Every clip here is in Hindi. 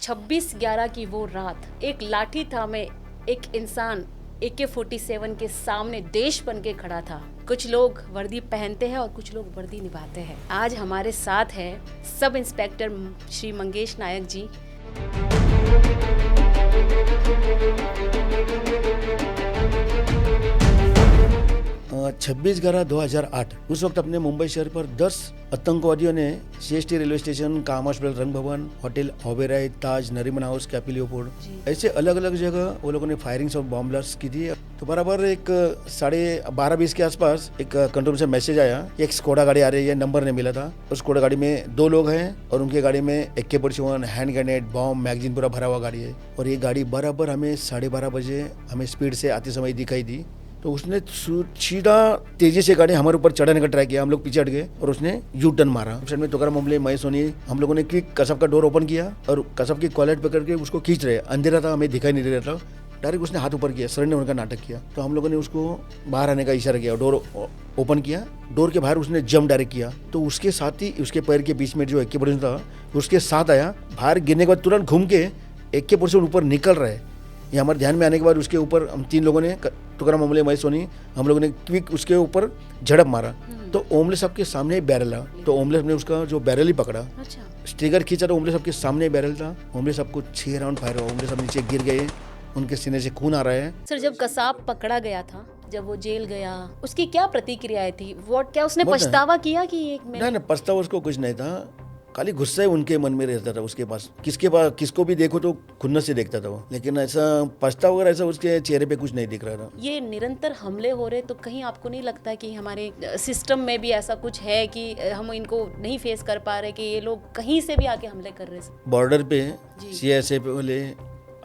26/11 की वो रात एक लाठी थामे एक इंसान AK-47 के सामने देश बन के खड़ा था। कुछ लोग वर्दी पहनते हैं और कुछ लोग वर्दी निभाते हैं। आज हमारे साथ है सब इंस्पेक्टर श्री मंगेश नायक जी। 26/11/2008 उस वक्त अपने मुंबई शहर पर 10 आतंकवादियों ने CST रेलवे स्टेशन, काम हॉस्पिटल, रंग भवन, होटल ओबेरॉय, ताज, नरीमन हाउस, कैपी लियोपोल्ड ऐसे अलग अलग जगह वो लोगों ने फायरिंग्स और बॉम्ब ब्लास्ट की थी। तो बराबर एक 12:20 के आसपास एक कंट्रोल से मैसेज आया, एक स्कोडा गाड़ी आ रही है, नंबर नहीं मिला था। उस स्कोडा गाड़ी में 2 लोग हैं और उनकी गाड़ी में AK-47, hand grenade, bomb, magazine पूरा भरा हुआ गाड़ी है। और ये गाड़ी बराबर हमें 12:30 बजे हमें स्पीड से आते समय दिखाई दी। तो उसने सीधा तेजी से गाड़ी हमारे ऊपर चढ़ाने का ट्राई किया। हम लोग पीछे हट गए और उसने यू टर्न मारा। साइड में तुकाराम ओंबले, मैं सोनी, हम लोगों ने क्विक कसब का डोर ओपन किया और कसब की कॉलर पकड़ के उसको खींच रहे। अंधेरा था, हमें दिखाई नहीं दे रहा था। डायरेक्ट उसने हाथ ऊपर किया, सरेंडर होने का नाटक किया। तो हम लोगों ने उसको बाहर आने का इशारा किया, डोर ओपन किया। डोर के बाहर उसने जंप डायरेक्ट किया। तो उसके साथ ही उसके पैर के बीच में जो AK-47 था उसके साथ आया। बाहर गिरने के बाद तुरंत घूम के AK-47 ऊपर निकल रहा है। ये हमारे ध्यान में आने के बाद उसके ऊपर हम 3 लोगों ने, तुकाराम ओंबले, मैं सोनी, हम लोगों ने क्विक उसके ऊपर झड़प मारा। तो ओंबले साहब के सामने बैरल था। तो ओंबले साहब ने उसका जो बैरल ही पकड़ा, स्ट्रिगर खींचा तो ओंबले साहब के सामने बैरल था। ओंबले साहब को 6 राउंड फायर हुआ। ओंबले साहब नीचे गिर गए, उनके सीने से खून आ रहा है। सर, जब कसाब पकड़ा गया था, जब वो जेल गया, उसकी क्या प्रतिक्रियाएं थी? क्या उसने पछतावा किया कि एक नहीं, पछतावा उसको कुछ नहीं था। खाली गुस्सा ही उनके मन में रहता था। उसके पास किसको भी देखो तो खुन्नस से देखता था वो, लेकिन ऐसा पछतावा वगैरह ऐसा उसके चेहरे पे कुछ नहीं दिख रहा था। ये निरंतर हमले हो रहे, तो कहीं आपको नहीं लगता कि हमारे सिस्टम में भी ऐसा कुछ है कि हम इनको नहीं फेस कर पा रहे, कि ये लोग कहीं से भी आके हमले कर रहे हैं? बॉर्डर पे CSF वाले,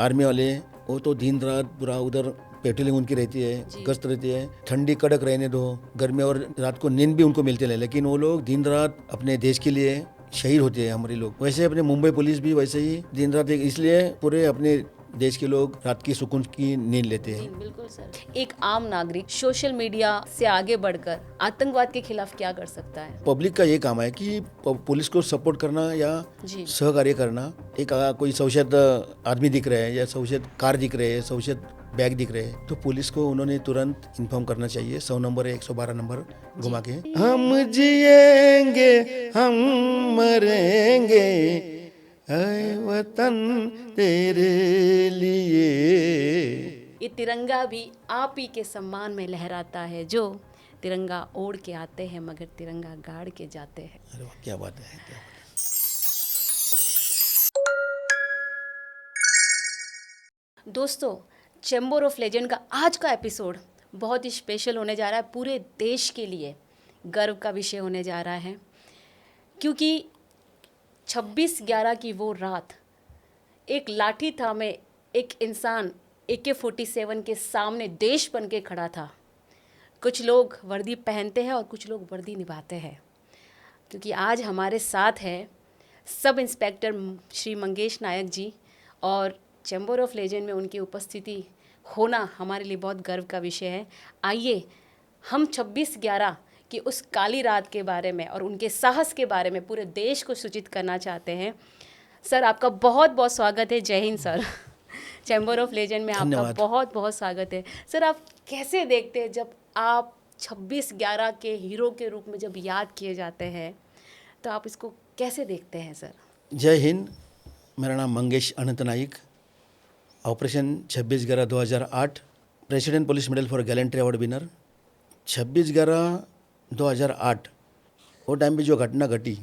आर्मी वाले, वो तो दिन रात पूरा उधर पेट्रोलिंग उनकी रहती है, गश्त रहती है। ठंडी कड़क रहने दो, गर्मी और रात को नींद भी उनको मिलती है, लेकिन वो लोग दिन रात अपने देश के लिए शहीद होते हैं हमारे लोग। वैसे अपने मुंबई पुलिस भी वैसे ही दिन रात, इसलिए पूरे अपने देश के लोग रात की सुकून की नींद लेते हैं। बिल्कुल सर। एक आम नागरिक सोशल मीडिया से आगे बढ़कर आतंकवाद के खिलाफ क्या कर सकता है? पब्लिक का ये काम है कि पुलिस को सपोर्ट करना या सहकार्य करना। एक कोई संशयित आदमी दिख रहे हैं या संशयित कार दिख रहे हैं, संशयित बैग दिख रहे हैं, तो पुलिस को उन्होंने तुरंत इन्फॉर्म करना चाहिए। 100 नंबर या 112 नंबर घुमा के। हम जिएंगे, हम मरेंगे, ऐ वतन तेरे लिए। ये तिरंगा भी आप ही के सम्मान में लहराता है, जो तिरंगा ओढ़ के आते हैं मगर तिरंगा गाड़ के जाते हैं। अरे वाह, क्या बात है, क्या बात है। दोस्तों, चैम्बर ऑफ लेजेंड का आज का एपिसोड बहुत ही स्पेशल होने जा रहा है। पूरे देश के लिए गर्व का विषय होने जा रहा है, क्योंकि 26/11 की वो रात एक लाठी थामे एक इंसान AK-47 के सामने देश बन के खड़ा था। कुछ लोग वर्दी पहनते हैं और कुछ लोग वर्दी निभाते हैं। क्योंकि आज हमारे साथ है सब इंस्पेक्टर श्री मंगेश नायक जी, और चैम्बर ऑफ लेजेंड में उनकी उपस्थिति होना हमारे लिए बहुत गर्व का विषय है। आइए हम 26/11 की उस काली रात के बारे में और उनके साहस के बारे में पूरे देश को सूचित करना चाहते हैं। सर, आपका बहुत बहुत स्वागत है। जय Hind sir. Chamber of legend में आपका बहुत बहुत स्वागत है। सर, आप कैसे देखते हैं जब आप 26/11 के हीरो के रूप में जब याद किए जाते हैं, तो आप इसको कैसे देखते हैं सर? जय हिंद, मेरा नाम Mangesh Anant Naik. Operation 26/11/2008 president police medal for gallantry award winner. 26/11/2008 वो टाइम पे जो घटना घटी,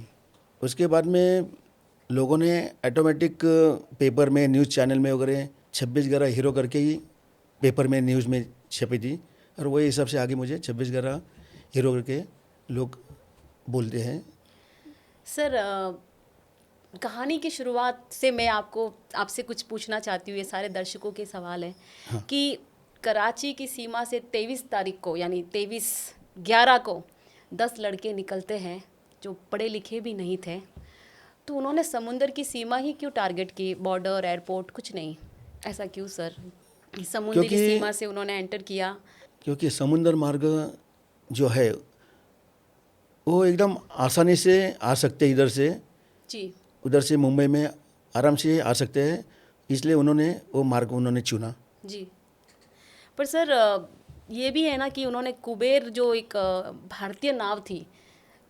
उसके बाद में लोगों ने ऑटोमेटिक पेपर में, न्यूज़ चैनल में वगैरह 26/11 हीरो करके ही पेपर में, न्यूज़ में छपी थी। और वही हिसाब से आगे मुझे 26/11 हीरो करके लोग बोलते हैं। सर, कहानी की शुरुआत से मैं आपसे कुछ पूछना चाहती हूँ। ये सारे दर्शकों के सवाल हैं। हाँ। कि कराची की सीमा से 23 तारीख को, यानी 23/11 को 10 लड़के निकलते हैं जो पढ़े लिखे भी नहीं थे। तो उन्होंने समुंदर की सीमा ही क्यों टारगेट की? बॉर्डर, एयरपोर्ट कुछ नहीं, ऐसा क्यों सर? समुद्री सीमा से उन्होंने एंटर किया क्योंकि समुंदर मार्ग जो है वो एकदम आसानी से आ सकते इधर से जी, उधर से मुंबई में आराम से आ सकते हैं, इसलिए उन्होंने वो मार्ग उन्होंने चुना। जी। पर सर ये भी है ना कि उन्होंने कुबेर जो एक भारतीय नाव थी,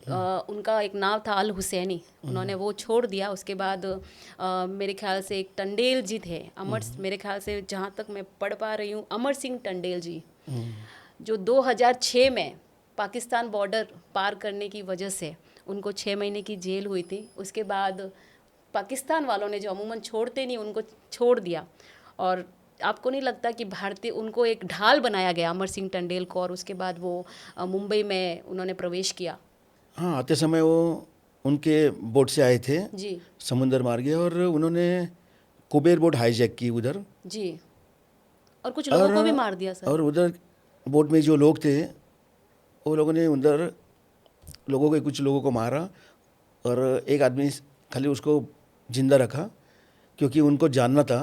उनका एक नाव था अल हुसैनी, उन्होंने वो छोड़ दिया। उसके बाद मेरे ख्याल से एक टंडेल जी थे, मेरे ख्याल से जहाँ तक मैं पढ़ पा रही हूँ, अमर सिंह टंडेल जी, जो 2006 में पाकिस्तान बॉर्डर पार करने की वजह से उनको 6 महीने की जेल हुई थी। उसके बाद पाकिस्तान वालों ने, जो अमूमन छोड़ते नहीं, उनको छोड़ दिया। और आपको नहीं लगता कि भारतीय, उनको एक ढाल बनाया गया अमर सिंह टंडेल को, और उसके बाद वो मुंबई में उन्होंने प्रवेश किया? हाँ, आते समय वो उनके बोट से आए थे, जी समुंदर मार गए, और उन्होंने कुबेर बोट हाईजैक की उधर, जी। और कुछ लोगों को भी मार दिया सर। और उधर बोट में जो लोग थे वो लोगों ने उधर कुछ लोगों को मारा, और एक आदमी खाली उसको जिंदा रखा, क्योंकि उनको जानना था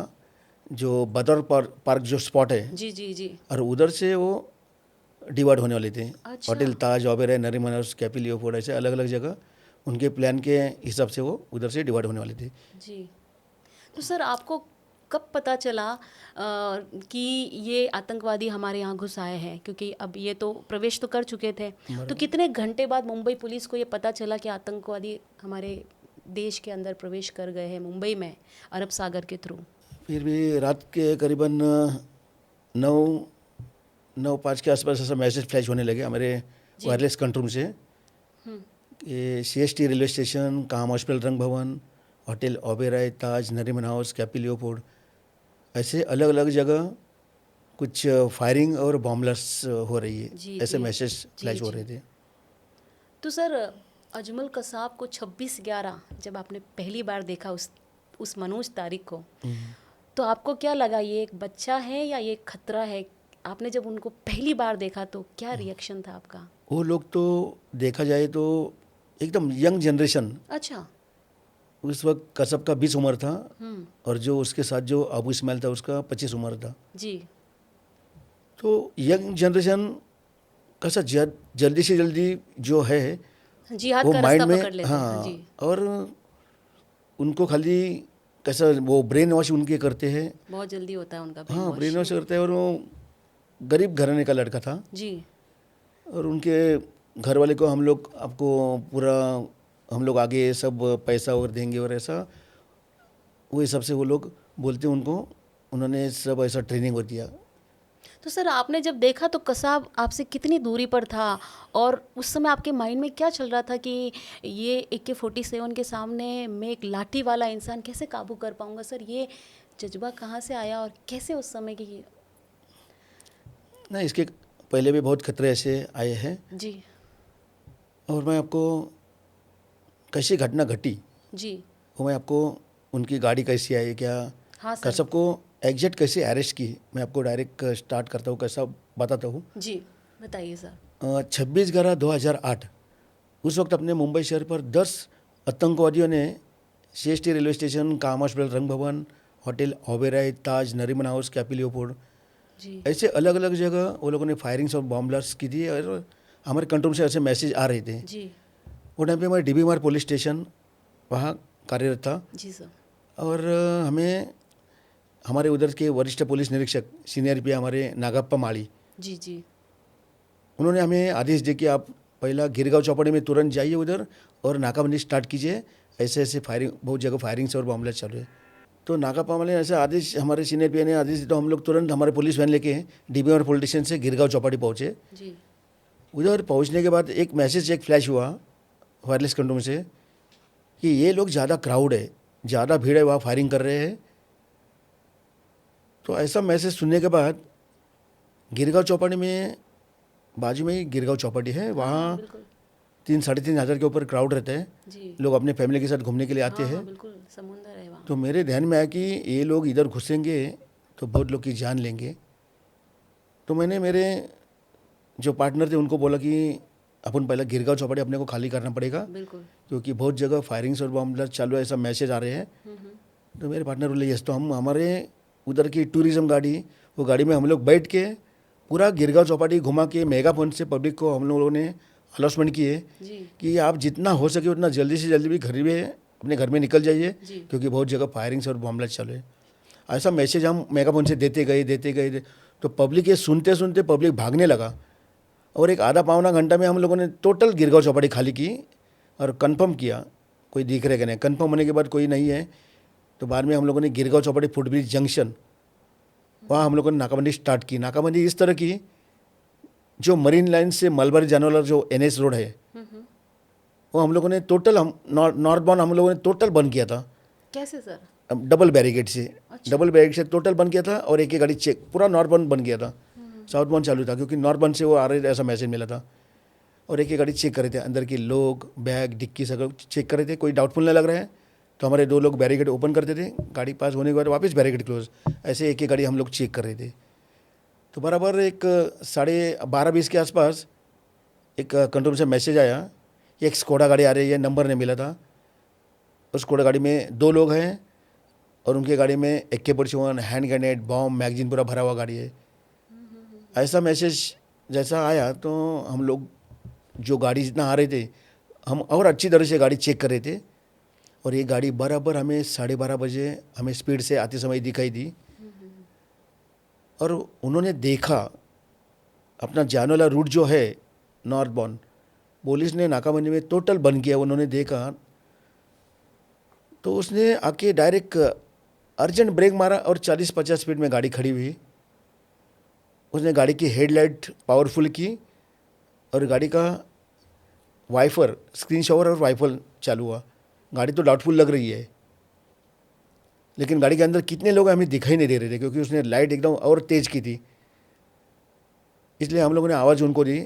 जो बदर पार्क जो स्पॉट है, जी जी जी। और उधर से वो डिवाइड होने वाले थे। अच्छा। होटल ताज, ओबेरॉय, नरीमन हाउस, कैपी लियोपोल्ड, ऐसे अलग अलग जगह उनके प्लान के हिसाब से वो उधर से डिवाइड होने वाले थे। जी। तो सर आपको कब पता चला कि ये आतंकवादी हमारे यहाँ घुस आए हैं? क्योंकि अब ये तो प्रवेश तो कर चुके थे, तो कितने घंटे बाद मुंबई पुलिस को ये पता चला कि आतंकवादी हमारे देश के अंदर प्रवेश कर गए हैं मुंबई में, अरब सागर के थ्रू? फिर भी रात के करीबन 9:05 के आसपास ऐसा मैसेज फ्लैश होने लगे हमारे वायरलेस कंट्रोल से कि CST रेलवे स्टेशन, काम हॉस्पिटल, रंग भवन, होटल ओबेरॉय, ताज, नरीमन हाउस, कैपी लियोपोल्ड, ऐसे अलग अलग जगह कुछ फायरिंग और बॉम्बलास्ट हो रही है, जी ऐसे जी मैसेज जी फ्लैश हो जी। रहे थे। तो सर अजमल कसाब को 26/11 जब आपने पहली बार देखा, उस मनोज तारिक को, तो आपको क्या लगा, ये एक बच्चा है या ये खतरा है? आपने जब उनको पहली बार देखा तो क्या रिएक्शन था आपका? वो लोग तो देखा जाए तो एकदम यंग जनरेशन, अच्छा। उस वक्त कसब का 20 उम्र था, हम्म। और जो उसके साथ जो अबू इस्माइल था उसका 25 उम्र था। जी तो यंग जनरेशन कैसा जल्दी से जल्दी जो है जिहाद वो का माइंड रास्ता में, पकड़ लेते हैं। हाँ हाँ, जी। और उनको खाली कैसा वो ब्रेन वॉश उनके करते हैं। बहुत जल्दी होता है उनका ब्रेन हाँ, वॉश। ब्रेन वॉश करते हैं, और वो गरीब घराने का लड़का था, जी और उनके घर वाले को हम लोग आपको पूरा हम लोग आगे सब पैसा और देंगे, और ऐसा वो हिसाब से वो लोग बोलते उनको, उन्होंने सब ऐसा ट्रेनिंग हो दिया। तो सर आपने जब देखा तो कसाब आपसे कितनी दूरी पर था, और उस समय आपके माइंड में क्या चल रहा था कि ये AK-47 के सामने मैं एक लाठी वाला इंसान कैसे काबू कर पाऊंगा? सर ये जज्बा कहाँ से आया, और कैसे उस समय की? नहीं, इसके पहले भी बहुत खतरे ऐसे आए हैं, जी और मैं आपको कैसी घटना घटी जी। वो मैं आपको, उनकी गाड़ी कैसी आई, क्या हाँ सर। कसब को एग्जैक्ट कैसे अरेस्ट की, मैं आपको डायरेक्ट स्टार्ट करता हूँ, कैसा बताता हूँ। जी बताइए सर। 26/11/2008 उस वक्त अपने मुंबई शहर पर 10 आतंकवादियों ने CST रेलवे स्टेशन, काम हॉस्पिटल, रंग भवन, होटल ओबेरॉय, ताज, नरीमन हाउस, कैपी लियोपोल्ड, जी ऐसे अलग अलग जगह वो लोगों ने फायरिंग्स और बॉम्ब ब्लास्ट की थी, और हमारे कंट्रोल से ऐसे मैसेज आ रहे थे। जी वो टाइम पे हमारे DB मार पुलिस स्टेशन वहाँ कार्यरत था, जी सर। और हमें हमारे उधर के वरिष्ठ पुलिस निरीक्षक सीनियर पी हमारे नागप्पा माली, जी जी उन्होंने हमें आदेश दिए कि आप पहला गिरगांव चौपाटी में तुरंत जाइए उधर, और नाकाबंदी स्टार्ट कीजिए, ऐसे ऐसे फायरिंग, बहुत जगह फायरिंग्स और बॉम्बलास्ट चालू है। तो नागप्पा माली ने ऐसा आदेश, हमारे सीनियर पी ने आदेश दिया, तो हम लोग तुरंत हमारे पुलिस वैन लेके DB मार पुलिस स्टेशन से गिरगांव चौपाटी पहुँचे। जी। उधर पहुँचने के बाद एक मैसेज एक फ्लैश हुआ वायरलेस कंट्रोल से कि ये लोग ज़्यादा क्राउड है, ज़्यादा भीड़ है, वहाँ फायरिंग कर रहे हैं। तो ऐसा मैसेज सुनने के बाद गिरगांव चौपाटी में, बाजू में ही गिरगांव चौपाटी है, वहाँ बिल्कुल 3-3.5 हज़ार के ऊपर क्राउड रहते हैं, जी। लोग अपने फैमिली के साथ घूमने के लिए आते हाँ हैं। हाँ बिल्कुल, समुंदर है वहाँ। तो मेरे ध्यान में आया कि ये लोग इधर घुसेंगे तो बहुत लोग की जान लेंगे। तो मैंने मेरे जो पार्टनर थे उनको बोला कि अपन पहले गिरगांव चौपाटी अपने को खाली करना पड़ेगा, बिल्कुल। क्योंकि बहुत जगह फायरिंग्स और बॉम्ब ब्लास्ट चालू है, ऐसा मैसेज आ रहे हैं। तो मेरे पार्टनर बोले यस। तो हम हमारे उधर की टूरिज्म गाड़ी, वो गाड़ी में हम लोग बैठ के पूरा गिरगांव चौपाटी घुमा के मेगाफोन से पब्लिक को हम लोगों ने अनाउंसमेंट किए जी कि आप जितना हो सके उतना जल्दी से जल्दी भी घर में अपने घर में निकल जाइए जी। क्योंकि बहुत जगह फायरिंग्स और बॉम्ब ब्लास्ट चालू है। ऐसा मैसेज हम मेगाफोन से देते गए तो पब्लिक ये सुनते सुनते पब्लिक भागने लगा और एक आधा पौना घंटा में हम लोगों ने टोटल गिरगांव चौपाटी खाली की और कंफर्म किया कोई दिख रहे कि नहीं। कंफर्म होने के बाद कोई नहीं है तो बाद में हम लोगों ने गिरगांव चौपाटी फुटब्रिज जंक्शन वहाँ हम लोगों ने नाकाबंदी स्टार्ट की। नाकाबंदी इस तरह की, जो मरीन लाइन से मलबारी जाने वाला जो NH रोड है वो हम लोगों ने टोटल नॉर्थ बाउंड हम लोगों ने टोटल बंद किया था। कैसे सर? डबल बैरिकेड से डबल बैरिकेड से टोटल बंद किया था और एक गाड़ी चेक पूरा नॉर्थ बाउंड बंद किया था। साउथ बाउंड चालू था क्योंकि नॉर्थ बाउंड से वो आ रहे थे ऐसा मैसेज मिला था। और एक गाड़ी चेक कर रहे थे, अंदर के लोग बैग डिक्की सब चेक कर रहे थे। कोई डाउटफुल नहीं लग रहा है तो हमारे 2 लोग बैरिकेड ओपन करते थे, गाड़ी पास होने के बाद वापस बैरिकेड क्लोज। ऐसे एक गाड़ी हम लोग चेक कर रहे थे। तो बराबर एक 12:30 के आसपास एक कंट्रोल से मैसेज आया, एक स्कोडा गाड़ी आ रही है, नंबर नहीं मिला था। उस स्कोडा गाड़ी में 2 लोग हैं और उनके गाड़ी में AK-47 hand grenade bomb magazine पूरा भरा हुआ गाड़ी है। ऐसा मैसेज जैसा आया तो हम लोग जो गाड़ी जितना आ रहे थे हम और अच्छी तरह से गाड़ी चेक कर रहे थे और ये गाड़ी बराबर हमें 12:30 बजे हमें स्पीड से आते समय दिखाई दी और उन्होंने देखा अपना जाने वाला रूट जो है नॉर्थ बाउंड, पुलिस ने नाकाबंदी में टोटल बंद किया। उन्होंने देखा तो उसने आके डायरेक्ट अर्जेंट ब्रेक मारा और 40-50 स्पीड में गाड़ी खड़ी हुई। उसने गाड़ी की हेडलाइट पावरफुल की और गाड़ी का वाइफर स्क्रीन शॉवर और वाइफर चालू हुआ। गाड़ी तो डाउटफुल लग रही है लेकिन गाड़ी के अंदर कितने लोग हमें दिखाई नहीं दे रहे थे क्योंकि उसने लाइट एकदम और तेज़ की थी। इसलिए हम लोगों ने आवाज़ उनको दी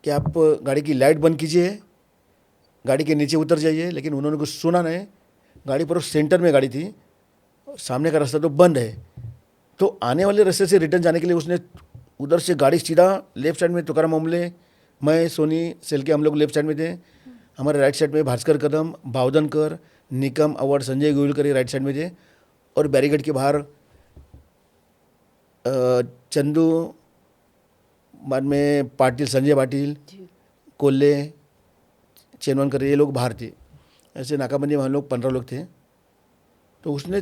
कि आप गाड़ी की लाइट बंद कीजिए, गाड़ी के नीचे उतर जाइए। लेकिन उन्होंने कुछ सुना नहीं। गाड़ी पूरा सेंटर में गाड़ी थी, सामने का रास्ता तो बंद है। तो आने वाले रास्ते से रिटर्न जाने के लिए उसने उधर से गाड़ी सीधा लेफ्ट साइड में तुकाराम ओमले, मैं, सोनी सेल के हम लोग लेफ्ट साइड में थे। हमारे राइट साइड में भास्कर कदम, बावधनकर, निकम अवार्ड, संजय गोयलकर राइट साइड में थे और बैरिकेड के बाहर चंदू, बाद में पाटिल, संजय पाटिल, कोल्ले, चेनवनकर, ये लोग बाहर थे। ऐसे नाकाबंदी में हम लोग 15 लोग थे। तो उसने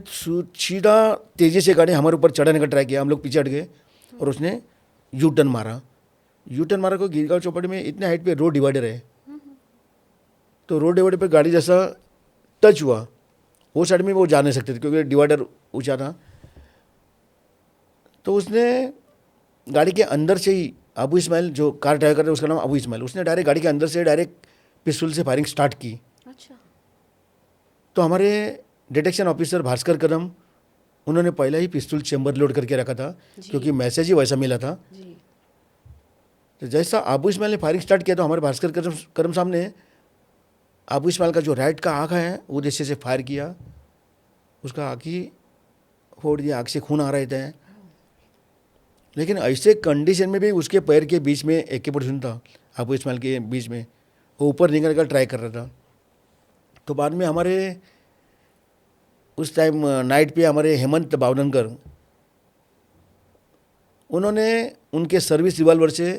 सीधा तेज़ी से गाड़ी हमारे ऊपर चढ़ाने का ट्राई किया। हम लोग पीछे हट गए और उसने यू टर्न मारा। को गिरगांव चौपाटी में इतने हाइट पे रोड डिवाइडर है तो रोड डिवाइडर पे गाड़ी जैसा टच हुआ वो साइड में वो जा नहीं सकते थे क्योंकि डिवाइडर ऊंचा था। तो उसने गाड़ी के अंदर से ही अबू इस्माइल जो कार ड्राइव करता है उसका नाम अबू इस्माइल, उसने डायरेक्ट गाड़ी के अंदर से डायरेक्ट पिस्टल से फायरिंग स्टार्ट की। अच्छा। तो हमारे डिटेक्शन ऑफिसर भास्कर कदम उन्होंने पहले ही पिस्टल चेंबर लोड करके रखा था क्योंकि मैसेज ही वैसा मिला था। जी। तो जैसा अबू इस्माइल ने फायरिंग स्टार्ट किया तो हमारे भास्कर कदम साहब ने अबू इस्माइल का जो राइट का आँख है वो उद्देश्य से फायर किया। उसका आँख ही फोड़ दिया, आँख से खून आ रहे थे। लेकिन ऐसे कंडीशन में भी उसके पैर के बीच में AK-47 था, अबू इस्माइल के बीच में, वो ऊपर निकलने का ट्राई कर रहा था। तो बाद में हमारे उस टाइम नाइट पे हमारे हेमंत बावधनकर उन्होंने उनके सर्विस रिवॉल्वर से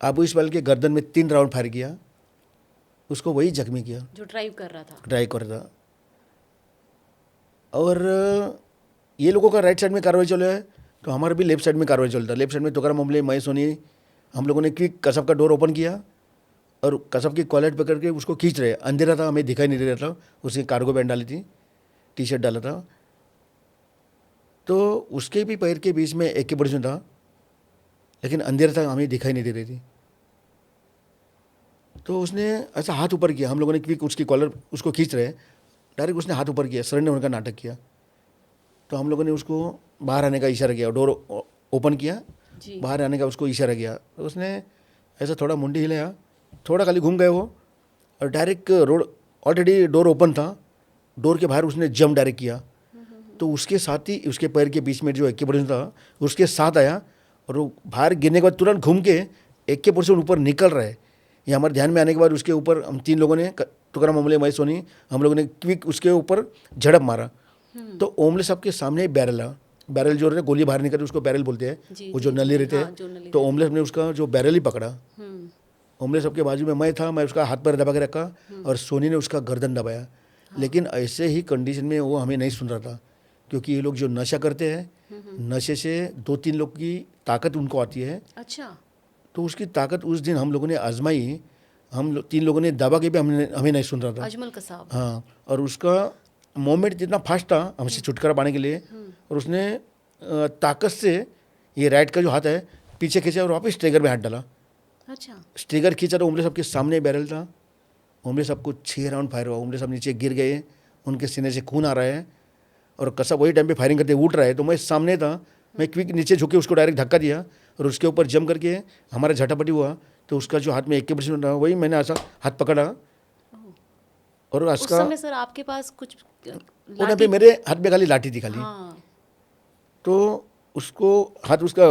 अबू इस्माइल के गर्दन में 3 राउंड फायर किया, उसको वही जख्मी किया जो ड्राइव कर रहा था। ड्राइव कर रहा था। और ये लोगों का राइट साइड में कार्रवाई चल रहा है तो हमारा भी लेफ्ट साइड में कार्रवाई चलता है। लेफ्ट साइड में तुकाराम ओमले, मैं, सोनी, हम लोगों ने क्विक कसब का डोर ओपन किया और कसब की कॉलर पकड़ के उसको खींच रहे। अंधेरा था, हमें दिखाई नहीं दे रहा था। उसने कार्गो पैंट डाली थी, टी-शर्ट डाला था। तो उसके भी पैर के बीच में AK-47 था लेकिन अंधेरा था, हमें दिखाई नहीं दे रही थी। तो उसने ऐसा हाथ ऊपर किया, हम लोगों ने क्विक उसकी कॉलर उसको खींच रहे, डायरेक्ट उसने हाथ ऊपर किया, सरेंडर होने का नाटक किया। तो हम लोगों ने उसको बाहर आने का इशारा किया, डोर ओपन किया, बाहर आने का उसको इशारा किया। तो उसने ऐसा थोड़ा मुंडी हिलाया, थोड़ा खाली घूम गए वो और direct road, already door open था, डोर के बाहर उसने जंप डायरेक्ट किया। तो उसके साथ ही उसके पैर के बीच में जो AK-47 था उसके साथ आया और वो बाहर गिरने के बाद तुरंत घूम के AK-47 ऊपर निकल रहा है। ये हमारे ध्यान में आने के बाद उसके ऊपर हम 3 लोगों ने, तुकाराम ओमले, मैं, सोनी, हम लोगों ने क्विक उसके ऊपर झड़प मारा। तो ओमले साहब के सामने बैरल है, बैरल जो रहते गोली बाहर निकलती उसको बैरल बोलते हैं, वो जो नली रहते हैं। तो ओमले साहब ने उसका जो बैरल ही पकड़ा। ओमले साहब के बाजू में मैं था, मैं उसका हाथ पर दबा के रखा और सोनी ने उसका गर्दन दबाया। लेकिन ऐसे ही कंडीशन में वो हमें नहीं सुन रहा था, क्योंकि ये लोग जो नशा करते हैं, नशे से 2-3 लोग की ताकत उनको आती है। अच्छा। तो उसकी ताकत उस दिन हम लोगों ने आजमाई, 3 लोगों ने दबा के भी हमें नहीं सुन रहा था। अजमल कसाब। हाँ, और उसका मोमेंट जितना फास्ट था हमसे छुटकारा पाने के लिए, और उसने ताकत से ये राइट का जो हाथ है पीछे खींचा और वापस ट्रिगर में हाथ डाला। अच्छा। ट्रिगर खींचा तो उमरे साहब के सामने बैरल था। उमरे साहब को 6 राउंड फायर हुआ। उमरे साहब नीचे गिर गए, उनके सीने से खून आ रहा है, और कसाब वही टाइम पे फायरिंग करते उठ रहा है। तो मैं सामने था, मैं क्विक नीचे झुके उसको डायरेक्ट धक्का दिया, और उसके ऊपर जम करके हमारा झटापटी हुआ। तो उसका जो हाथ में AK-47 रहा, वही मैंने ऐसा हाथ पकड़ा, और उस उसका समय सर आपके पास कुछ वो टाइम पे मेरे हाथ में खाली लाठी थी खाली। हाँ। तो उसको हाथ उसका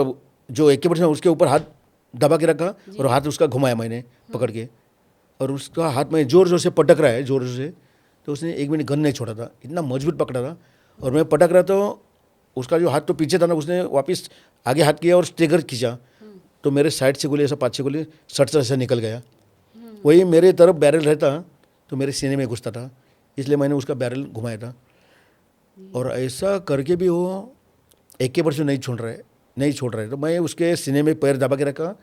जो AK-47 उसके ऊपर हाथ दबा के रखा, और हाथ उसका घुमाया मैंने पकड़ के, और उसका हाथ में जोर जोर से पटक रहा है, जोर जोर से। तो उसने 1 मिनट गन नहीं छोड़ा था, इतना मजबूत पकड़ा था। और मैं पटक रहा तो उसका जो हाथ तो पीछे था ना, उसने वापस आगे हाथ किया और ट्रिगर खींचा। तो मेरे साइड से गोली ऐसा 5-6 गोली सट से निकल गया। वही मेरे तरफ बैरल रहता तो मेरे सीने में घुसता था, इसलिए मैंने उसका बैरल घुमाया था। और ऐसा करके भी वो AK-47 नहीं छोड़ रहे। तो मैं उसके सीने में पैर दबा के रखा,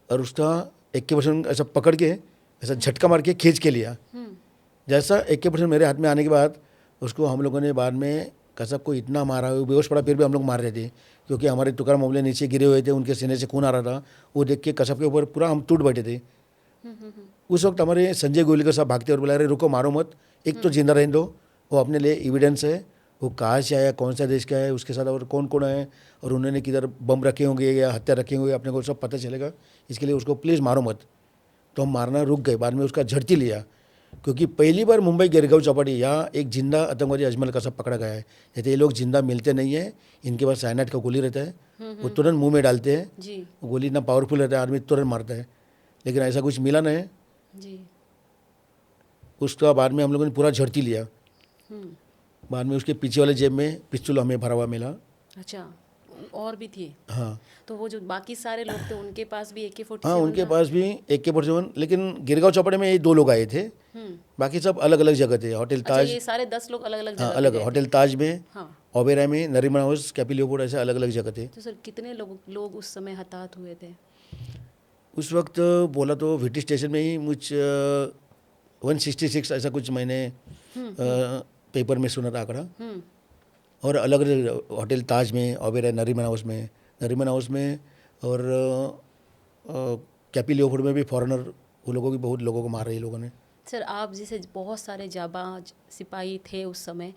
और उसका AK-47 ऐसा पकड़ के ऐसा झटका मार के खींच के लिया। जैसा AK-47 मेरे हाथ में आने के बाद उसको हम लोगों ने बाद में कसब को इतना मारा, वो बेहोश पड़ा, फिर भी हम लोग मार रहे थे, क्योंकि हमारे तुकार मोबले नीचे गिरे हुए थे, उनके सीने से खून आ रहा था। वो देख के कसब के ऊपर पूरा हम टूट बैठे थे। उस वक्त हमारे संजय गोलीकर साहब भागते और बोला, अरे रुको, मारो मत, एक तो जिंदा रहने दो, वो अपने लिए एविडेंस है, वो कहाँ से आया, कौन सा देश का है, उसके साथ और कौन कौन है, और उन्होंने किधर बम रखे होंगे या हत्या रखे होंगे, अपने को सब पता चलेगा, इसके लिए उसको प्लीज़ मारो मत। तो हम मारना रुक गए। बाद में उसका झड़ती लिया, क्योंकि पहली बार मुंबई गिरगांव चौपाटी यहाँ एक जिंदा आतंकवादी अजमल कसाब पकड़ा गया है। कहते ये लोग जिंदा मिलते नहीं है, इनके पास साइनाइड का गोली रहता है, वो तुरंत मुंह में डालते हैं जी। वो गोली इतना पावरफुल रहता है, आदमी तुरंत मारता है। लेकिन ऐसा कुछ मिला नहीं। जी। उसका बाद में हम लोगों ने पूरा झड़ती लिया। बाद में उसके पीछे वाले जेब में पिस्तौल हमें भरा हुआ मिला। अच्छा, और भी थी? हाँ तो वो जो बाकी सारे लोग थे उनके पास भी AK-47? हाँ, उनके पास भी AK-47, लेकिन गिरगांव चौपाटी में ये 2 लोग आए थे, बाकी सब अलग अलग जगह थे। होटल अच्छा, ताज, ये सारे 10 लोग अलग अलग हाँ जगह अलग, पे गए होटल ताज में, हाँ। ओबेराय में, नरीमन हाउस, कैपिलियोपोर्ट, ऐसे अलग अलग जगह थे। तो सर कितने लोग उस समय हताहत हुए थे? उस वक्त बोला तो VT स्टेशन में ही 166 ऐसा कुछ मैंने पेपर में सुना था आंकड़ा। और अलग अलग होटल ताज में, ओबेराय, नरीमन हाउस में और कैपिलियोपोर्ट में भी फॉरेनर, वो लोगों की बहुत लोगों को मार रहे लोगों ने। सर आप जैसे बहुत सारे जाबाज सिपाही थे उस समय,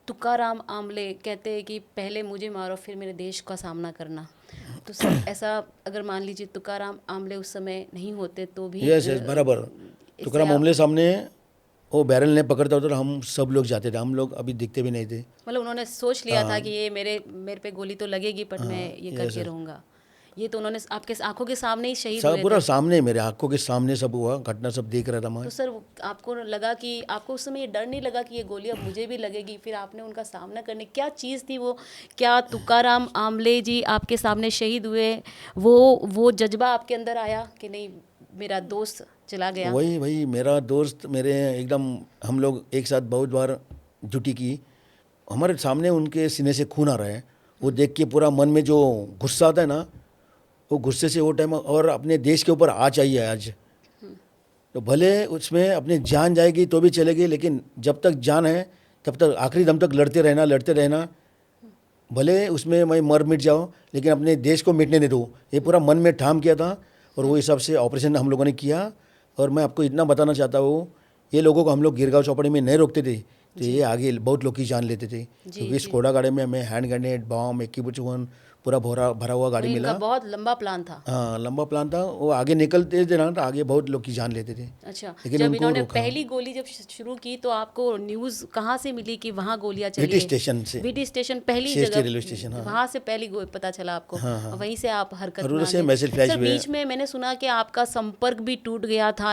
तुकाराम आमले कहते हैं कि पहले मुझे मारो फिर मेरे देश का सामना करना। तो सर ऐसा अगर मान लीजिए तुकाराम आमले उस समय नहीं होते तो भी यस बराबर, तुकाराम आमले सामने वो बैरल ने पकड़ता होता तो हम सब लोग जाते थे। हम लोग अभी दिखते भी नहीं थे। मतलब उन्होंने सोच लिया था कि ये मेरे पे गोली तो लगेगी, पर मैं ये करके रहूँगा। ये तो उन्होंने आपके आंखों के सामने ही शहीद हुए पूरा थे। सामने, मेरे आंखों के सामने सब हुआ, घटना सब देख रहा था मैं। तो सर आपको लगा कि आपको उस समय ये डर नहीं लगा कि ये गोली अब मुझे भी लगेगी? फिर आपने उनका सामना करने, क्या चीज़ थी वो? क्या तुकाराम आमले जी आपके सामने शहीद हुए, वो जज्बा आपके अंदर आया कि नहीं मेरा दोस्त चला गया? वही मेरा दोस्त, मेरे एकदम, हम लोग एक साथ बहुत बार ड्यूटी की, हमारे सामने उनके सीने से खून आ रहा है, वो देख के पूरा मन में जो गुस्सा आता है ना, वो गुस्से से वो टाइम, और अपने देश के ऊपर आ चाहिए आज, तो भले उसमें अपनी जान जाएगी तो भी चलेगी, लेकिन जब तक जान है तब तक आखिरी दम तक लड़ते रहना। भले उसमें मैं मर मिट जाऊँ, लेकिन अपने देश को मिटने नहीं दूँ, ये पूरा मन में ठाम किया था। और वो हिसाब से ऑपरेशन हम लोगों ने किया। और मैं आपको इतना बताना चाहता हूँ, ये लोगों को हम लोग गिरगांव चौपाटी में नहीं रोकते थे तो ये आगे बहुत लोग की जान लेते थे, क्योंकि स्कोडा गाड़ी में हमें हैंड ग्रेनेड, बॉम्ब, AK-47 पूरा भरा हुआ गाड़ी मिला। बहुत लंबा प्लान था। हाँ, लंबा प्लान था। वो आगे निकलते थे ना तो आगे बहुत लोग की जान लेते थे। अच्छा, लेकिन जब उनको इन्होंने रोका। पहली गोली जब शुरू की तो आपको न्यूज़ कहाँ से मिली कि वहाँ गोलियाँ चली VT स्टेशन से, VT स्टेशन पहली CST जगह, रेलवे स्टेशन, हाँ। वहाँ से पहली पता चला आपको? वहीं से आप हरकत और में आ उधर से गए। मैसेज फ्लैश सर हुए। बीच में मैंने सुना कि आपका संपर्क भी टूट गया था।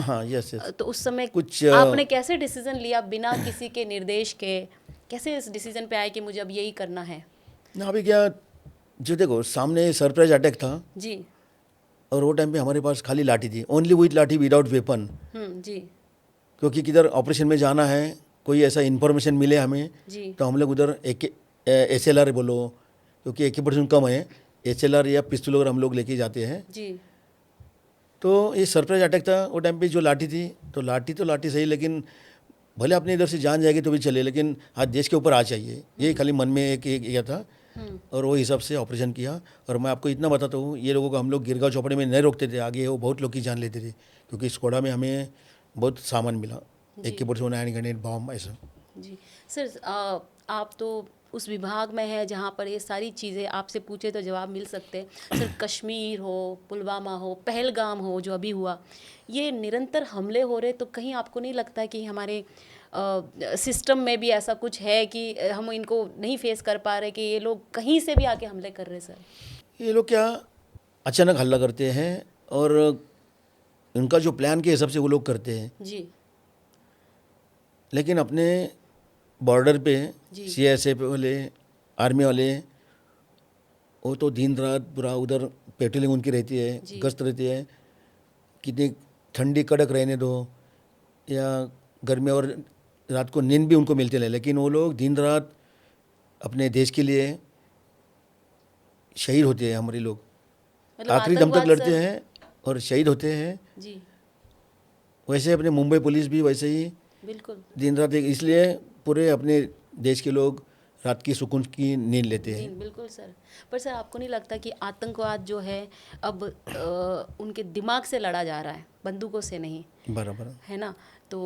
हाँ, यस। तो उस समय कुछ आपने कैसे डिसीजन लिया बिना किसी के निर्देश के? कैसे इस डिसीजन पे आए कि मुझे अब यही करना है? ना, अभी क्या, जो देखो सामने सरप्राइज अटैक था जी। और वो टाइम पे हमारे पास खाली लाठी थी, ओनली विथ लाठी, विदाउट वेपन। जी। क्योंकि किधर ऑपरेशन में जाना है, कोई ऐसा इन्फॉर्मेशन मिले हमें जी तो हम लोग उधर SLR बोलो, क्योंकि AK% कम है, SLR या पिस्तौल वगैरह हम लोग लेके जाते हैं। जी तो ये सरप्राइज अटैक था वो टाइम पे। जो लाठी थी तो लाठी सही, लेकिन भले अपने इधर से जान जाएगी तो भी चले, लेकिन आज देश के ऊपर आ चाहिए, ये खाली मन में एक ये था। और वो हिसाब से ऑपरेशन किया। और मैं आपको इतना बताता हूँ, ये लोगों को हम लोग गिरगांव चौपड़े में नहीं रोकते थे, आगे वो बहुत लोग की जान लेते थे, क्योंकि स्कोडा में हमें बहुत सामान मिला, AK-47 हैंड ग्रेनेड, बॉम्ब, ऐसा। जी सर, आप तो उस विभाग में है जहाँ पर ये सारी चीज़ें आपसे पूछे तो जवाब मिल सकते हैं। सर कश्मीर हो, पुलवामा हो, पहलगाम हो जो अभी हुआ, ये निरंतर हमले हो रहे, तो कहीं आपको नहीं लगता है कि हमारे सिस्टम में भी ऐसा कुछ है कि हम इनको नहीं फेस कर पा रहे, कि ये लोग कहीं से भी आके हमले कर रहे सर? ये लोग क्या अचानक हल्ला करते हैं, और उनका जो प्लान के हिसाब से वो लोग करते हैं। जी लेकिन अपने बॉर्डर पे जी CSF वाले, आर्मी वाले, वो तो दिन रात पूरा उधर पेट्रोलिंग उनकी रहती है, जी। गश्त रहती है। कितनी ठंडी कड़क रहने दो या गर्मी, और रात को नींद भी उनको मिलती है, लेकिन वो लोग दिन रात अपने देश के लिए शहीद होते हैं। हमारे लोग मतलब आखिरी दम तक आतंकवाद लड़ते सर। हैं और शहीद होते हैं। जी वैसे अपने मुंबई पुलिस भी वैसे ही बिल्कुल। दिन रात इसलिए पूरे अपने देश के लोग रात की सुकून की नींद लेते जी हैं। बिल्कुल सर। पर सर आपको नहीं लगता कि आतंकवाद जो है अब उनके दिमाग से लड़ा जा रहा है, बंदूकों से नहीं, बराबर। है ना? तो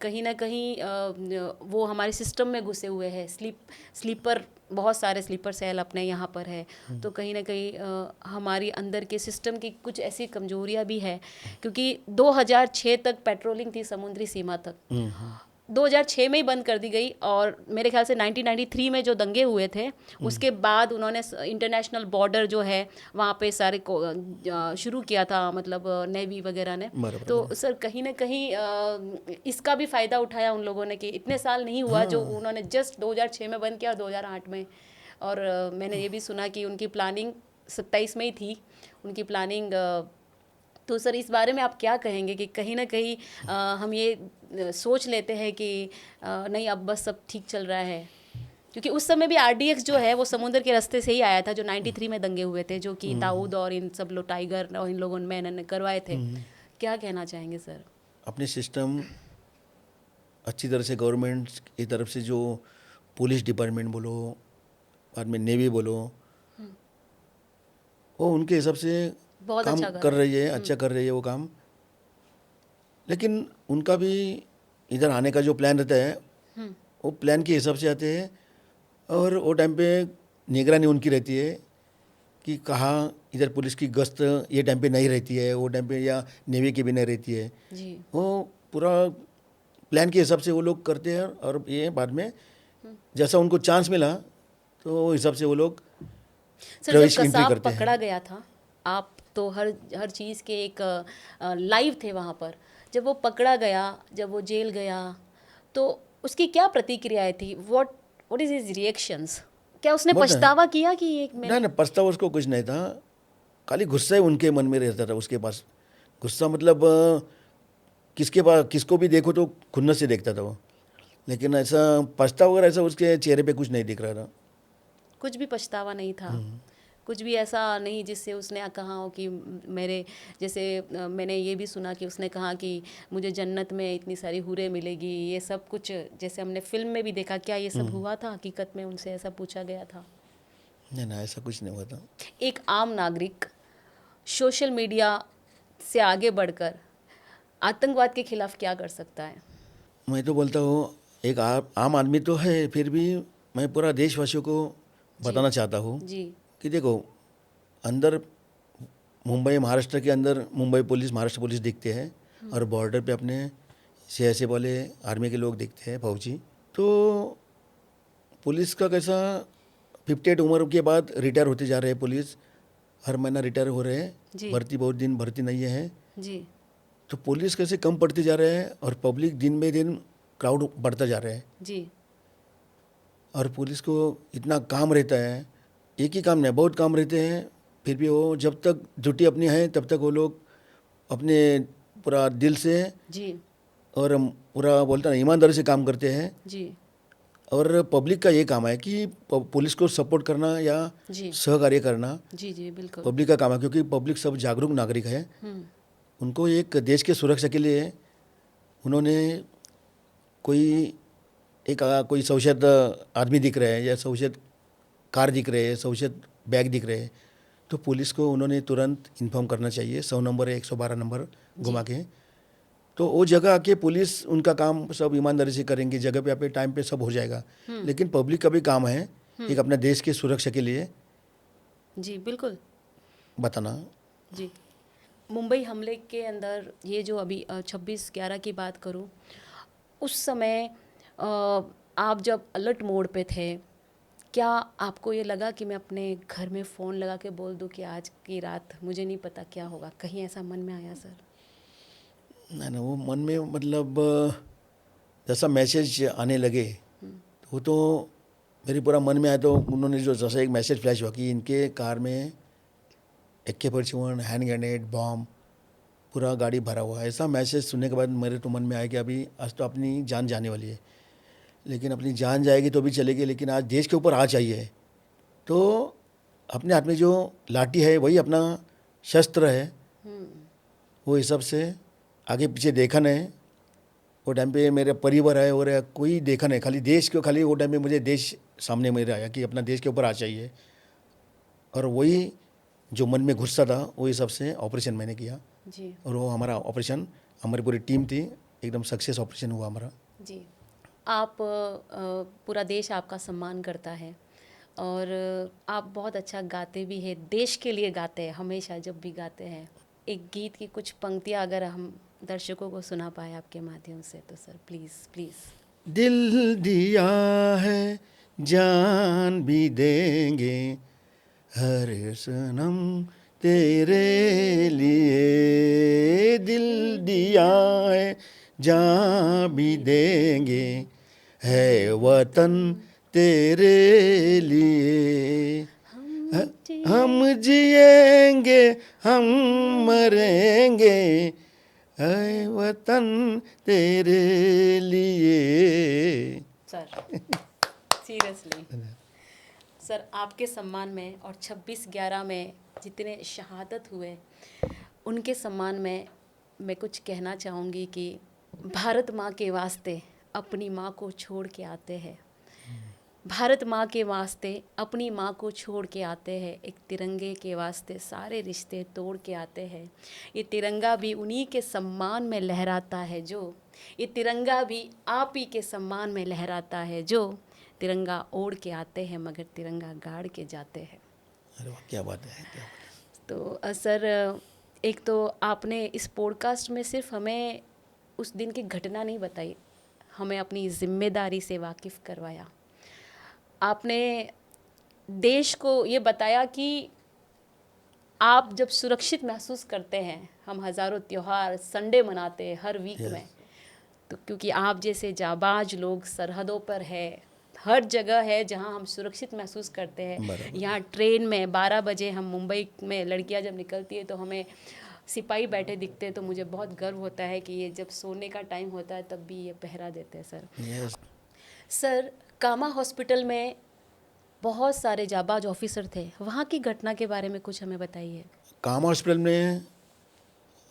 कहीं ना कहीं वो हमारे सिस्टम में घुसे हुए हैं। स्लीपर, बहुत सारे स्लीपर सेल अपने यहाँ पर है, तो कहीं ना कहीं हमारी अंदर के सिस्टम की कुछ ऐसी कमजोरियाँ भी है, क्योंकि 2006 तक पेट्रोलिंग थी समुद्री सीमा तक, 2006 में ही बंद कर दी गई। और मेरे ख्याल से 1993 में जो दंगे हुए थे, उसके बाद उन्होंने इंटरनेशनल बॉर्डर जो है वहाँ पे सारे को शुरू किया था, मतलब नेवी वगैरह ने। बराबर। तो सर कहीं ना कहीं इसका भी फ़ायदा उठाया उन लोगों ने, कि इतने साल नहीं हुआ जो उन्होंने जस्ट 2006 में बंद किया और 2008 में। और मैंने ये भी सुना कि उनकी प्लानिंग 27 में ही थी, उनकी प्लानिंग। तो सर इस बारे में आप क्या कहेंगे कि कहीं ना कहीं हम ये सोच लेते हैं कि नहीं अब बस सब ठीक चल रहा है, क्योंकि उस समय भी RDX जो है वो समुद्र के रास्ते से ही आया था, जो 93 में दंगे हुए थे, जो कि दाऊद और इन सब लोग, टाइगर और इन लोगों ने इन्होंने करवाए थे। क्या कहना चाहेंगे सर? अपने सिस्टम अच्छी तरह से गवर्नमेंट की तरफ से, जो पुलिस डिपार्टमेंट बोलो, बाद में नेवी बोलो, वो उनके हिसाब से बहुत काम अच्छा कर रही है, अच्छा कर रही है वो काम। लेकिन उनका भी इधर आने का जो प्लान रहता है वो प्लान के हिसाब से आते हैं, और वो टाइम पे निगरानी उनकी रहती है कि कहाँ इधर पुलिस की गश्त ये टाइम पे नहीं रहती है, वो टाइम पे या नेवी की भी नहीं रहती है। जी वो पूरा प्लान के हिसाब से वो लोग करते हैं, और ये बाद में जैसा उनको चांस मिला तो वो हिसाब से वो लोग सर, प्रवेश जब की एंट्री कसाब करते हैं। पकड़ा गया था, आप तो हर चीज़ के एक लाइव थे वहाँ पर। जब वो पकड़ा गया, जब वो जेल गया, तो उसकी क्या प्रतिक्रियाएं थी? What is his reactions? क्या उसने बहुत है। पछतावा किया कि एक ना मैंने? ना, पछतावा उसको कुछ नहीं था, खाली गुस्सा ही उनके मन में रहता था। उसके पास गुस्सा मतलब किसके पास किसको भी देखो तो खुन्नस से देखता था वो, लेकिन ऐसा पछतावा वगैरह ऐसा उसके चेहरे पे कुछ नहीं दिख रहा था। कुछ भी पछतावा नहीं था? कुछ भी ऐसा नहीं जिससे उसने कहा हो कि मेरे जैसे मैंने ये भी सुना कि उसने कहा कि मुझे जन्नत में इतनी सारी हूरें मिलेगी, ये सब कुछ जैसे हमने फिल्म में भी देखा, क्या ये सब हुआ था हकीकत में? उनसे ऐसा पूछा गया था? नहीं ना, ऐसा कुछ नहीं हुआ था। एक आम नागरिक सोशल मीडिया से आगे बढ़कर आतंकवाद के खिलाफ क्या कर सकता है? मैं तो बोलता हूँ, एक आम आदमी तो है, फिर भी मैं पूरा देशवासियों को बताना चाहता हूँ जी कि देखो, अंदर मुंबई महाराष्ट्र के अंदर मुंबई पुलिस, महाराष्ट्र पुलिस दिखते हैं, और बॉर्डर पे अपने CSF वाले, आर्मी के लोग दिखते हैं, फौजी। तो पुलिस का कैसा 58 उम्र के बाद रिटायर होते जा रहे हैं पुलिस, हर महीना रिटायर हो रहे जी। हैं, भर्ती बहुत दिन भर्ती नहीं है। जी तो पुलिस कैसे कम पड़ते जा रहे हैं, और पब्लिक दिन में दिन क्राउड बढ़ता जा रहा है, जी और पुलिस को इतना काम रहता है, एक ही काम नहीं बहुत काम रहते हैं, फिर भी वो जब तक ड्यूटी अपनी है तब तक वो लोग अपने पूरा दिल से जी और पूरा बोलता ना ईमानदारी से काम करते हैं। जी और पब्लिक का ये काम है कि पुलिस को सपोर्ट करना या जी सहकार्य करना जी जी बिल्कुल। पब्लिक का काम है, क्योंकि पब्लिक सब जागरूक नागरिक है। हम्म। उनको एक देश के सुरक्षा के लिए उन्होंने कोई कोई संशयित आदमी दिख रहे हैं या संशयित कार दिख रहे हैं, संशयित बैग दिख रहे हैं, तो पुलिस को उन्होंने तुरंत इन्फॉर्म करना चाहिए, 100 नंबर या 112 नंबर घुमा के। तो वो जगह आके पुलिस उनका काम सब ईमानदारी से करेंगे, जगह पे आके टाइम पे सब हो जाएगा। लेकिन पब्लिक का भी काम है एक अपने देश की सुरक्षा के लिए जी बिल्कुल। बताना। जी मुंबई हमले के अंदर ये जो अभी 26/11 की बात करूं, उस समय आप जब अलर्ट मोड पे थे, क्या आपको ये लगा कि मैं अपने घर में फ़ोन लगा के बोल दूं कि आज की रात मुझे नहीं पता क्या होगा? कहीं ऐसा मन में आया सर? नहीं ना, वो मन में मतलब जैसा मैसेज आने लगे तो वो तो मेरे पूरा मन में आया। तो उन्होंने जो जैसा एक मैसेज फ्लैश हुआ कि इनके कार में AK-47 हैंड ग्रेनेड बॉम्ब पूरा गाड़ी भरा हुआ है, ऐसा मैसेज सुनने के बाद मेरे तो मन में आया कि अभी आज तो अपनी जान जाने वाली है। लेकिन अपनी जान जाएगी तो भी चलेगी, लेकिन आज देश के ऊपर आ चाहिए। तो अपने हाथ में जो लाठी है वही अपना शस्त्र है। वो हिसाब से आगे पीछे देखा नहीं। वो टाइम पे मेरे परिवार है और कोई देखा नहीं, खाली देश को, खाली वो टाइम पे मुझे देश सामने मेरे आया कि अपना देश के ऊपर आ चाहिए। और वही जो मन में गुस्सा था वो हिसाब से ऑपरेशन मैंने किया। जी और वो हमारा ऑपरेशन, हमारी पूरी टीम थी, एकदम सक्सेस ऑपरेशन हुआ हमारा। जी। आप पूरा देश आपका सम्मान करता है और आप बहुत अच्छा गाते भी हैं, देश के लिए गाते हैं हमेशा जब भी गाते हैं। एक गीत की कुछ पंक्तियाँ अगर हम दर्शकों को सुना पाए आपके माध्यम से तो सर प्लीज़ प्लीज़। दिल दिया है जान भी देंगे हर सनम तेरे लिए, दिल दिया है जान भी देंगे है वतन तेरे लिए। हम जिएंगे हम मरेंगे है वतन तेरे लिए। सर सीरियसली सर, आपके सम्मान में और 26/11 में जितने शहादत हुए उनके सम्मान में मैं कुछ कहना चाहूँगी कि भारत माँ के वास्ते अपनी माँ को छोड़ के आते हैं, भारत माँ के वास्ते अपनी माँ को छोड़ के आते हैं, एक तिरंगे के वास्ते सारे रिश्ते तोड़ के आते हैं। ये तिरंगा भी उन्हीं के सम्मान में लहराता है जो, ये तिरंगा भी आप ही के सम्मान में लहराता है जो, तिरंगा ओढ़ के आते हैं मगर तिरंगा गाड़ के जाते हैं। अरे वाह, क्या बात है, क्या बात है। तो सर, एक तो आपने इस पॉडकास्ट में सिर्फ हमें उस दिन की घटना नहीं बताई, हमें अपनी जिम्मेदारी से वाकिफ़ करवाया। आपने देश को ये बताया कि आप जब सुरक्षित महसूस करते हैं, हम हज़ारों त्यौहार संडे मनाते हैं हर वीक में, तो क्योंकि आप जैसे जाबाज लोग सरहदों पर है, हर जगह है जहां हम सुरक्षित महसूस करते हैं। यहाँ ट्रेन में 12 बजे हम मुंबई में लड़कियां जब निकलती है तो हमें सिपाही बैठे दिखते हैं, तो मुझे बहुत गर्व होता है कि ये जब सोने का टाइम होता है तब भी ये पहरा देते हैं सर। सर, कामा हॉस्पिटल में बहुत सारे जाबाज ऑफिसर थे, वहाँ की घटना के बारे में कुछ हमें बताइए। कामा हॉस्पिटल में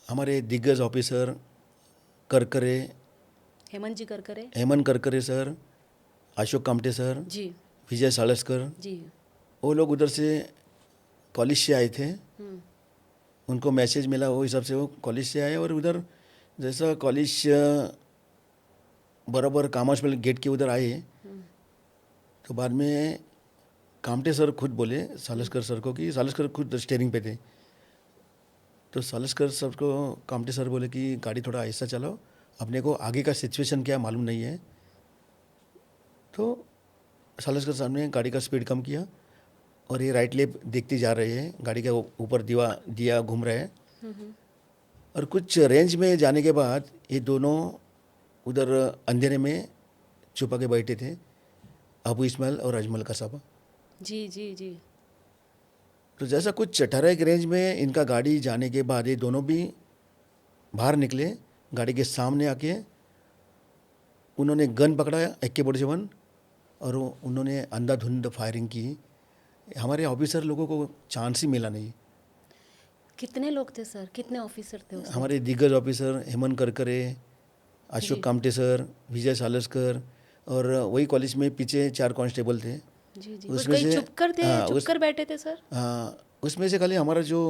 हमारे दिग्गज ऑफिसर करकरे, हेमंत जी करकरे, हेमंत करकरे सर, अशोक कामटे सर जी विजय सालस्कर, जी, वो लोग उधर से कॉलेज से आए थे। उनको मैसेज मिला, वो हिसाब से वो कॉलेज से आए। और उधर जैसा कॉलेज बराबर कामा हॉस्पिटल गेट के उधर आए तो बाद में कामटे सर खुद बोले सालस्कर सर को कि सालस्कर खुद स्टीयरिंग पे थे, तो सालस्कर सर को कामटे सर बोले कि गाड़ी थोड़ा ऐसा चलाओ, अपने को आगे का सिचुएशन क्या मालूम नहीं है। तो सालस्कर साहब ने गाड़ी का स्पीड कम किया और ये राइट लेफ्ट देखते जा रहे हैं, गाड़ी के ऊपर दिया घूम रहे हैं। और कुछ रेंज में जाने के बाद ये दोनों उधर अंधेरे में छुपा के बैठे थे, अबू इस्माइल और अजमल का साहब। जी जी जी, तो जैसा कुछ 18 की रेंज में इनका गाड़ी जाने के बाद ये दोनों भी बाहर निकले, गाड़ी के सामने आके उन्होंने गन पकड़ा AK-47 और उन्होंने अंधाधुंध फायरिंग की। हमारे ऑफिसर लोगों को चांस ही मिला नहीं। कितने लोग थे सर, कितने ऑफिसर थे उसमें? हमारे दिग्गज ऑफिसर हेमंत करकरे, अशोक कामटे सर, विजय सालस्कर और वही कॉलेज में पीछे 4 कांस्टेबल थे। जी जी। उसमें कई से छुप कर थे, हाँ, छुप कर बैठे थे सर? उसमें से खाली हमारा जो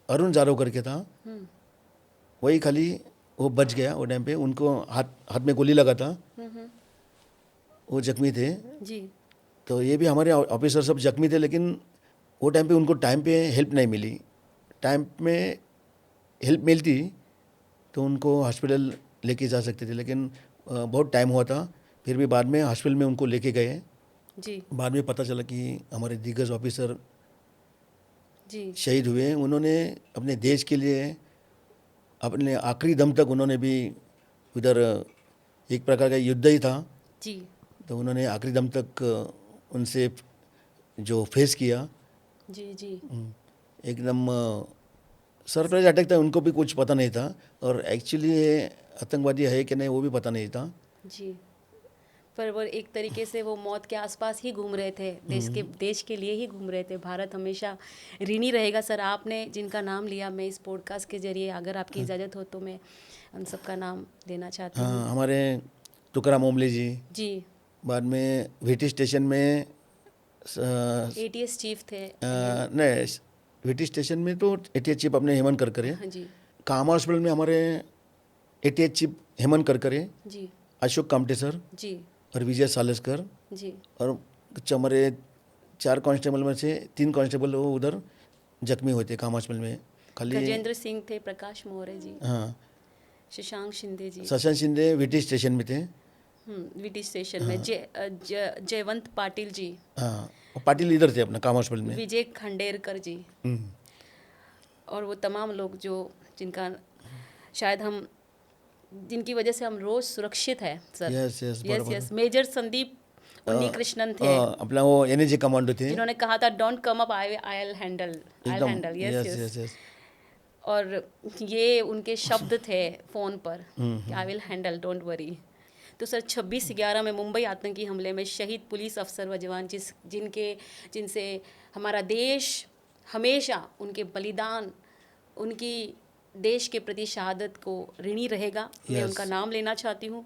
अरुण जादव करके था, वही खाली वो बच गया। वो टाइम पे उनको हाथ में गोली लगा था, वो जख्मी थे। जी तो ये भी हमारे ऑफिसर सब जख्मी थे, लेकिन वो टाइम पे उनको टाइम पे हेल्प नहीं मिली। टाइम में हेल्प मिलती तो उनको हॉस्पिटल लेके जा सकते थे, लेकिन बहुत टाइम हुआ था। फिर भी बाद में हॉस्पिटल में उनको लेके गए। जी बाद में पता चला कि हमारे दिग्गज ऑफिसर जी शहीद हुए। उन्होंने अपने देश के लिए अपने आखिरी दम तक उन्होंने भी उधर एक प्रकार का युद्ध ही था, जी तो उन्होंने आखिरी दम तक उनसे जो फेस किया। जी जी एकदम सरप्राइज अटैक था, उनको भी कुछ पता नहीं था और एक्चुअली ये आतंकवादी है कि नहीं वो भी पता नहीं था। जी। पर वो एक तरीके से वो मौत के आसपास ही घूम रहे थे, देश के लिए ही घूम रहे थे। भारत हमेशा ऋणी रहेगा सर। आपने जिनका नाम लिया, मैं इस पॉडकास्ट के जरिए अगर आपकी इजाज़त हो तो मैं उन सबका नाम लेना चाहती हूँ। हाँ, हमारे तुकाराम ओमले जी, जी बाद में वीटी स्टेशन में ATS चीफ थे। नहीं, वीटी स्टेशन में तो ATH चीफ अपने हेमंत करकरे। हाँ जी काम हॉस्पिटल में हमारे ATH चीफ हेमंत करकरे, जी अशोक कामटे सर जी और विजय सालस्कर जी और हमारे 4 कांस्टेबल में से 3 कांस्टेबल वो उधर जख्मी हुए थे काम हॉस्पिटल में। खाली गजेंद्र सिंह थे, प्रकाश मौर्य जी, हाँ, शशांक शिंदे जी, शशांक शिंदे वीटी स्टेशन में थे। वीटी स्टेशन में, जयवंत पाटिल जी, हाँ, और पाटिल इधर थे अपना काम हॉस्पिटल में। विजय खंडेरकर जी, हम्म, और वो तमाम लोग जो जिनका शायद हम जिनकी वजह से हम रोज सुरक्षित है सर। यस यस, बराबर। यस मेजर संदीप उन्नीकृष्णन थे, अपना वो NAJ कमांडो थे। जिन्होंने कहा था don't come up, I will handle, एकदम yes yes yes. Yes yes. और ये उनके शब्द थे फ़ोन पर कि I will handle, don't worry. तो सर 26/11 में मुंबई आतंकी हमले में शहीद पुलिस अफसर व जवान जिनसे हमारा देश हमेशा उनके बलिदान, उनकी देश के प्रति शहादत को ऋणी रहेगा। मैं Yes. उनका नाम लेना चाहती हूँ।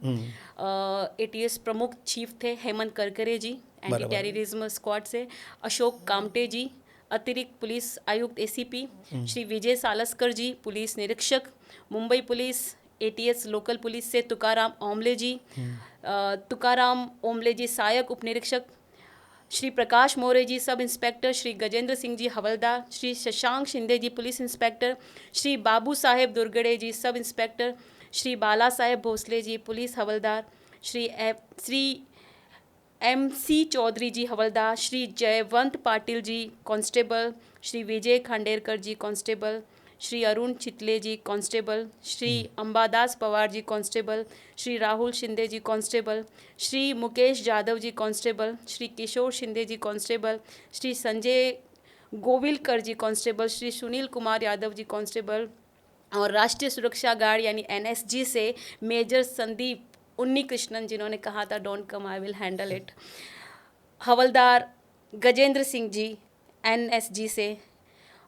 ATS प्रमुख चीफ थे हेमंत करकरे जी, एंटी टेररिज्म स्क्वाड से, अशोक कामटे जी, अतिरिक्त पुलिस आयुक्त ACP, श्री विजय सालस्कर जी, पुलिस निरीक्षक Mumbai police, ATS local police से तुकाराम ओमले जी, तुकाराम ओमले जी सहायक उप निरीक्षक, श्री प्रकाश मौर्य जी सब इंस्पेक्टर, श्री गजेंद्र सिंह जी हवलदार, श्री शशांक शिंदे जी पुलिस इंस्पेक्टर, श्री बाबू साहेब दुर्गड़े जी सब इंस्पेक्टर, श्री बाला साहेब भोसले जी पुलिस हवलदार, श्री MC चौधरी जी हवलदार, श्री जयवंत पाटिल जी कांस्टेबल, श्री विजय खांडेरकर जी कांस्टेबल, श्री अरुण चितले जी कांस्टेबल, श्री अंबादास पवार जी कांस्टेबल, श्री राहुल शिंदे जी कांस्टेबल, श्री मुकेश जाधव जी कांस्टेबल, श्री किशोर शिंदे जी कांस्टेबल, श्री संजय गोविलकर जी कांस्टेबल, श्री सुनील कुमार यादव जी कांस्टेबल, और राष्ट्रीय सुरक्षा गार्ड यानी NSG से मेजर संदीप उन्नीकृष्णन, जिन्होंने कहा था don't come I will handle it, हवलदार गजेंद्र सिंह जी NSG से।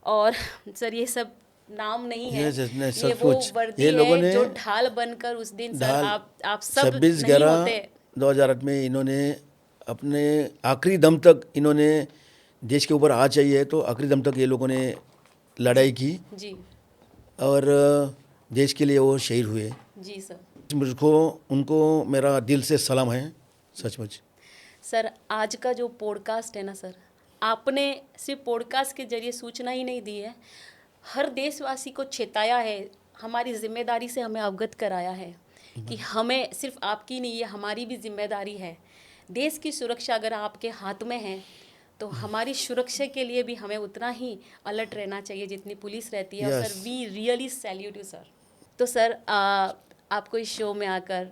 और सर ये सब नाम नहीं है, Yes, yes, नहीं, सब ये वो कुछ वर्दी ये लोगों है ने जो ढाल बनकर उस दिन सर ढाल आप सब नहीं 26/11 होते। 2008 में इन्होंने अपने आखिरी दम तक इन्होंने देश के ऊपर आ चाहिए तो आखिरी दम तक ये लोगों ने लड़ाई की जी और देश के लिए वो शहीद हुए। जी सर। मुझको उनको मेरा दिल से सलाम है, सचमुच। सर आज का जो पॉडकास्ट है ना सर, आपने सिर्फ पॉडकास्ट के जरिए सूचना ही नहीं दी है, हर देशवासी को चेताया है, हमारी जिम्मेदारी से हमें अवगत कराया है कि हमें सिर्फ आपकी नहीं, ये हमारी भी जिम्मेदारी है। देश की सुरक्षा अगर आपके हाथ में है तो हमारी सुरक्षा के लिए भी हमें उतना ही अलर्ट रहना चाहिए जितनी पुलिस रहती है। और Yes. Sir we really salute you sir. तो सर आपको इस शो में आकर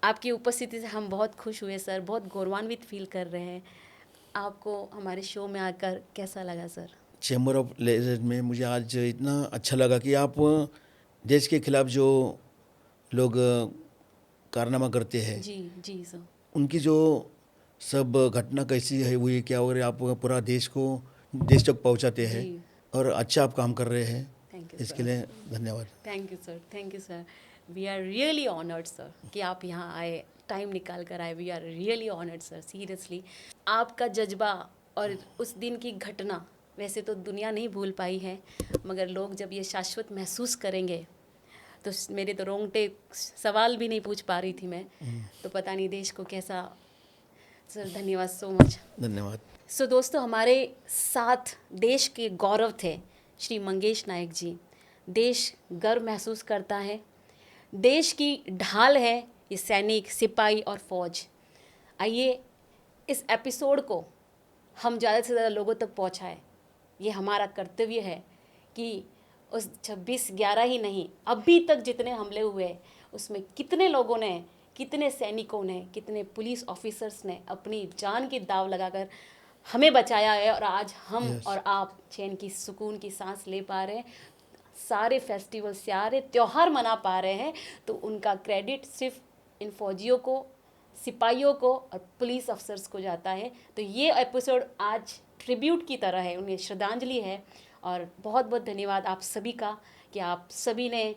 आपकी उपस्थिति से हम बहुत खुश हुए सर, बहुत गौरवान्वित फील कर रहे हैं। आपको हमारे शो में आकर कैसा लगा सर? चैम्बर ऑफ लेजेंड में मुझे आज इतना अच्छा लगा कि आप देश के खिलाफ जो लोग कारनामा करते हैं, जी जी सर। उनकी जो सब घटना कैसी है हुई क्या हो रही है, आप पूरा देश तक पहुंचाते हैं जी। और अच्छा आप काम कर रहे हैं, थैंक यू इसके सर। लिए धन्यवाद। Thank you sir, thank you sir. We are really honoured sir कि आप यहाँ आए, टाइम निकाल कर आए। We are really honoured sir, seriously. आपका जज्बा और उस दिन की घटना वैसे तो दुनिया नहीं भूल पाई है, मगर लोग जब ये शाश्वत महसूस करेंगे तो मेरे तो रोंगटे, सवाल भी नहीं पूछ पा रही थी मैं, तो पता नहीं देश को कैसा। सर धन्यवाद सो मच। धन्यवाद। सो दोस्तों, हमारे साथ देश के गौरव थे श्री मंगेश नायक जी। देश गर्व महसूस करता है, देश की ढाल है ये सैनिक, सिपाही और फौज। आइए इस एपिसोड को हम ज़्यादा से ज़्यादा लोगों तक पहुंचाएं। ये हमारा कर्तव्य है कि उस 26/11 ही नहीं, अभी तक जितने हमले हुए उसमें कितने लोगों ने, कितने सैनिकों ने, कितने पुलिस ऑफिसर्स ने अपनी जान की दाव लगाकर हमें बचाया है, और आज हम Yes. और आप चैन की सुकून की सांस ले पा रहे हैं, सारे फेस्टिवल, सारे त्यौहार मना पा रहे हैं। तो उनका क्रेडिट सिर्फ इन फौजियों को, सिपाहियों को और पुलिस अफसर्स को जाता है। तो ये एपिसोड आज ट्रिब्यूट की तरह है, उन्हें श्रद्धांजलि है। और बहुत बहुत धन्यवाद आप सभी का कि आप सभी ने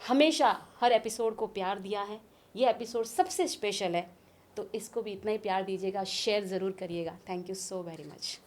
हमेशा हर एपिसोड को प्यार दिया है। ये एपिसोड सबसे स्पेशल है, तो इसको भी इतना ही प्यार दीजिएगा, शेयर ज़रूर करिएगा। Thank you so very much.